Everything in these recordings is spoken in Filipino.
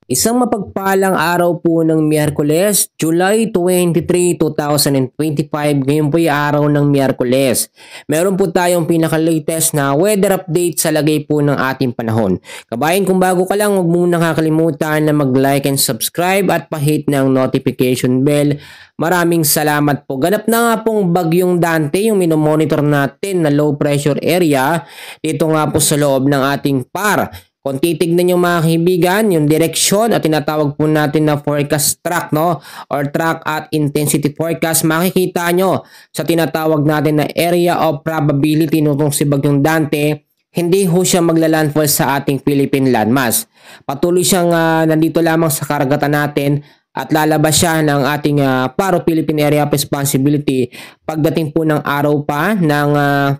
Isang mapagpalang araw po ng Miyerkules, July 23, 2025. Ngayon po ay araw ng Miyerkules. Meron po tayong pinaka-latest na weather update sa lagay po ng ating panahon. Kabayan, kung bago ka lang, huwag muna kakalimutan na mag-like and subscribe at pa-hit ng notification bell. Maraming salamat po. Ganap na nga pong bagyong Dante yung minomonitor natin na low pressure area dito nga po sa loob ng ating PAR. Kung titignan nyo mga kaibigan, yung direksyon at tinatawag po natin na forecast track, no? Or track at intensity forecast, makikita nyo sa tinatawag natin na area of probability nitong si Bagyong Dante, hindi ho siya maglalandfall sa ating Philippine landmass. Patuloy siyang nandito lamang sa karagatan natin at lalabas siya ng ating PAR Philippine Area of Responsibility pagdating po ng araw pa ng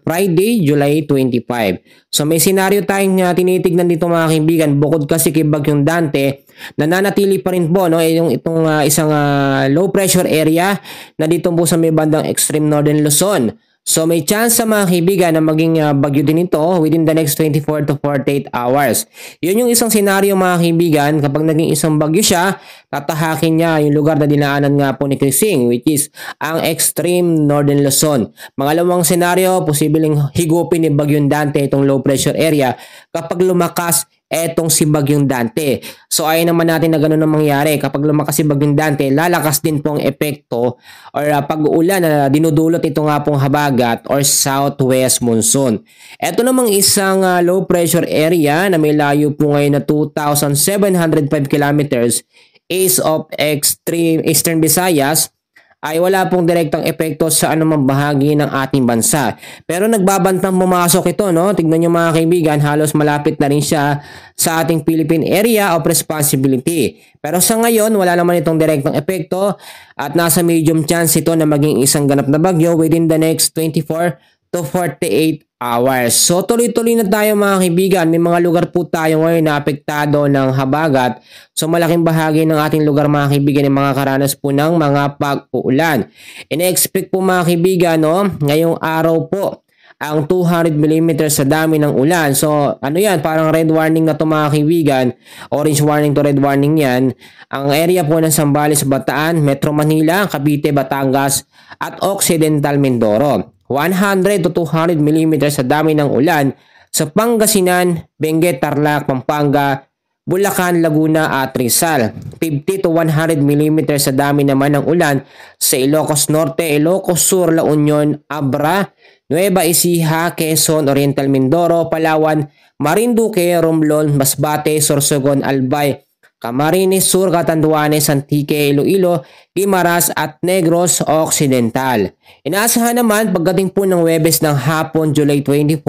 Friday, July 25. So may senaryo tayong tinitignan dito mga kaibigan, bukod kasi kay Bagyong Dante, nananatili pa rin po, no, itong isang low pressure area na dito po sa may bandang extreme northern Luzon. So may chance sa mga kaibigan na maging bagyo din ito within the next 24 to 48 hours. Yun yung isang senaryo mga kaibigan, kapag naging isang bagyo siya, tatahakin niya yung lugar na dinaanan nga po ni Krising, which is ang extreme northern Luzon. Pangalawang senaryo, posibleng higupin ni Bagyong Dante itong low pressure area kapag lumakas etong si Bagyong Dante. So ayaw naman natin na gano'n ang mangyari. Kapag lumakas si Bagyong Dante, lalakas din pong epekto or pag-uulan na dinudulot ito nga pong habagat or southwest monsoon. Ito namang isang low pressure area na may layo po ngayon na 2,705 kilometers east of extreme Eastern Visayas, ay wala pong direktang epekto sa anumang bahagi ng ating bansa. Pero nagbabantang pumasok ito, no? Tignan nyo mga kaibigan, halos malapit na rin siya sa ating Philippine Area of Responsibility. Pero sa ngayon, wala naman itong direktang epekto at nasa medium chance ito na maging isang ganap na bagyo within the next 24 to 48 hours. So tuloy-tuloy na tayo mga kaibigan. May mga lugar po tayo ngayon na apektado ng habagat. So malaking bahagi ng ating lugar mga kaibigan ay mga karanas po ng mga pag-uulan. Ine-expect po mga kaibigan, no, ngayong araw po ang 200 mm sa dami ng ulan. So ano yan, parang red warning na to mga kaibigan. Orange warning to red warning yan. Ang area po ng Zambales, Bataan, Metro Manila, Cavite, Batangas at Occidental Mindoro. 100 to 200 mm sa dami ng ulan sa Pangasinan, Benguet, Tarlac, Pampanga, Bulacan, Laguna at Rizal. 50 to 100 mm sa dami naman ng ulan sa Ilocos Norte, Ilocos Sur, La Union, Abra, Nueva Ecija, Quezon, Oriental Mindoro, Palawan, Marinduque, Romblon, Masbate, Sorsogon, Albay, Camarines Sur, Catanduanes, Antique, Iloilo, Guimaras at Negros Occidental. Inaasahan naman pagdating po ng Huwebes ng hapon, July 24,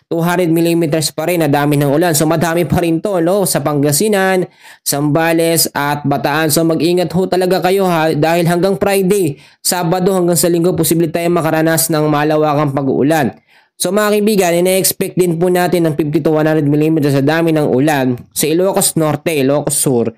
200 mm pa rin na dami ng ulan. So madami pa rin to, no, sa Pangasinan, Zambales at Bataan. So mag-ingat ho talaga kayo ha, dahil hanggang Friday, Sabado hanggang sa Linggo, posible tayong makaranas ng malawakang pag-uulan. So mga kaibigan, ina-expect din po natin ng 50 to 100 mm sa dami ng ulan sa Ilocos Norte, Ilocos Sur,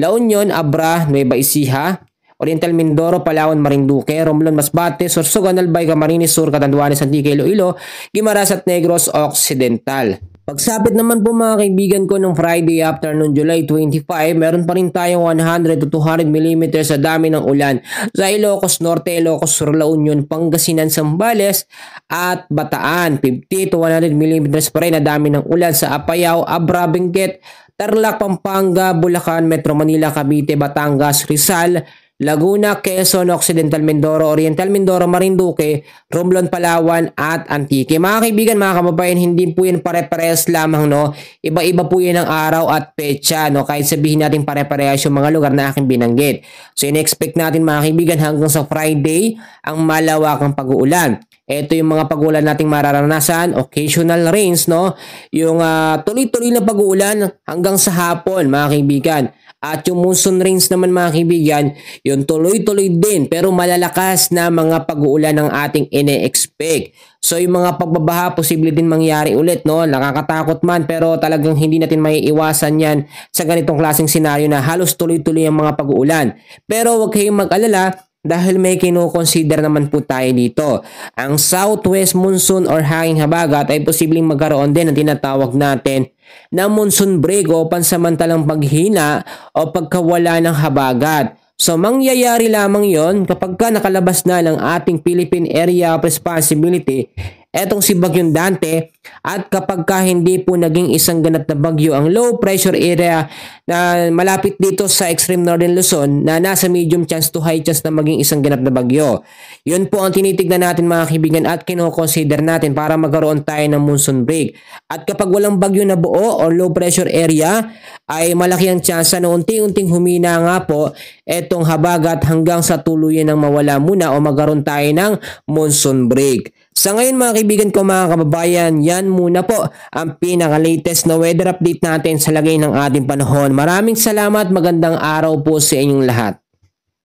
La Union, Abra, Nueva Ecija, Oriental Mindoro, Palawan, Marinduque, Romblon, Masbate, Sorsogon, Albay, Camarines Sur, Catanduanes, Antique, Iloilo, Guimaras at Negros Occidental. Pagsapit naman po mga kaibigan ko ng Friday afternoon, July 25, meron pa rin tayong 100 to 200 mm sa dami ng ulan sa Ilocos Norte, Ilocos Sur, La Union, Pangasinan, Zambales at Bataan. 50 to 100 mm pa rin na dami ng ulan sa Apayao, Abra, Benguet, Tarlac, Pampanga, Bulacan, Metro Manila, Cavite, Batangas, Rizal, Laguna, Quezon, Occidental Mindoro, Oriental Mindoro, Marinduque, Romblon, Palawan at Antique. Mga kaibigan, mga kababayan, hindi po yan pare-parehas lamang, no? Iba-iba po yan ang araw at petsa, no? Kahit sabihin natin pare-parehas yung mga lugar na aking binanggit. So in-expect natin mga kaibigan hanggang sa Friday ang malawakang pag-uulan. Ito yung mga pag-uulan nating mararanasan, occasional rains, no? Yung tuloy-tuloy na pag-uulan hanggang sa hapon, mga kaibigan. At yung monsoon rains naman mga kaibigan, yung tuloy-tuloy din pero malalakas na mga pag-uulan ng ating ine-expect. So yung mga pagbabaha posible din mangyari ulit, no? Nakakatakot man pero talagang hindi natin maiiwasan yan sa ganitong klaseng senaryo na halos tuloy-tuloy ang mga pag-uulan. Pero huwag kayong mag-alala dahil may kino-consider naman po tayo dito. Ang southwest monsoon or hanging habagat ay posibleng magkaroon din ng tinatawag natin na monsoon break o pansamantalang paghina o pagkawala ng habagat. So mangyayari lamang yon kapag nakalabas na ng ating Philippine Area of Responsibility etong si Bagyong Dante, at kapag hindi po naging isang ganap na bagyo ang low pressure area na malapit dito sa extreme northern Luzon na nasa medium chance to high chance na maging isang ganap na bagyo. Yun po ang tinitignan natin mga kaibigan at kino-consider natin para magkaroon tayo ng monsoon break. At kapag walang bagyo na buo or low pressure area ay malaki ang chance na unti-unting humina nga po etong habagat hanggang sa tuluyan ng mawala muna o magkaroon tayo ng monsoon break. Sa ngayon mga kaibigan ko mga kababayan, yan muna po ang pinaka-latest na weather update natin sa lagay ng ating panahon. Maraming salamat, magandang araw po sa inyong lahat.